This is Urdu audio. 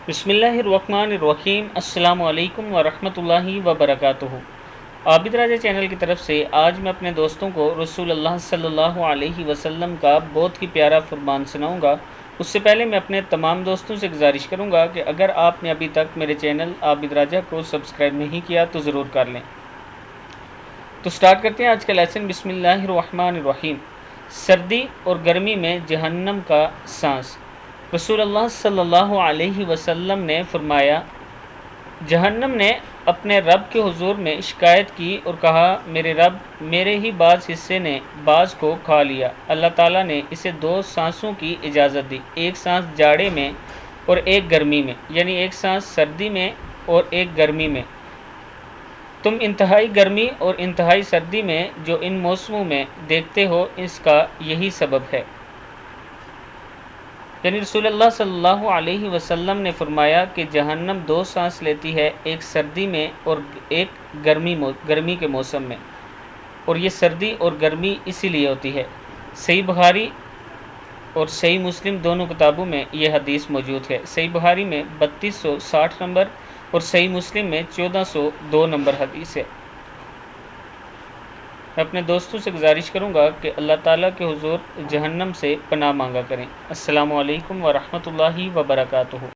بسم اللہ الرحمن الرحیم۔ السلام علیکم ورحمۃ اللہ وبرکاتہ۔ عابد راجہ چینل کی طرف سے آج میں اپنے دوستوں کو رسول اللہ صلی اللہ علیہ وسلم کا بہت ہی پیارا فرمان سناؤں گا۔ اس سے پہلے میں اپنے تمام دوستوں سے گزارش کروں گا کہ اگر آپ نے ابھی تک میرے چینل عابد راجہ کو سبسکرائب نہیں کیا تو ضرور کر لیں۔ تو سٹارٹ کرتے ہیں آج کا لیسن۔ بسم اللہ الرحمن الرحیم۔ سردی اور گرمی میں جہنم کا سانس۔ رسول اللہ صلی اللہ علیہ وسلم نے فرمایا، جہنم نے اپنے رب کے حضور میں شکایت کی اور کہا، میرے رب، میرے ہی بعض حصے نے بعض کو کھا لیا۔ اللہ تعالیٰ نے اسے دو سانسوں کی اجازت دی، ایک سانس جاڑے میں اور ایک گرمی میں، یعنی ایک سانس سردی میں اور ایک گرمی میں۔ تم انتہائی گرمی اور انتہائی سردی میں جو ان موسموں میں دیکھتے ہو، اس کا یہی سبب ہے۔ یعنی رسول اللہ صلی اللہ علیہ وسلم نے فرمایا کہ جہنم دو سانس لیتی ہے، ایک سردی میں اور ایک گرمی کے موسم میں، اور یہ سردی اور گرمی اسی لیے ہوتی ہے۔ صحیح بخاری اور صحیح مسلم دونوں کتابوں میں یہ حدیث موجود ہے۔ صحیح بخاری میں 3260 نمبر اور صحیح مسلم میں 1402 نمبر حدیث ہے۔ میں اپنے دوستوں سے گزارش کروں گا کہ اللہ تعالیٰ کے حضور جہنم سے پناہ مانگا کریں۔ السلام علیکم ورحمۃ اللہ وبرکاتہ۔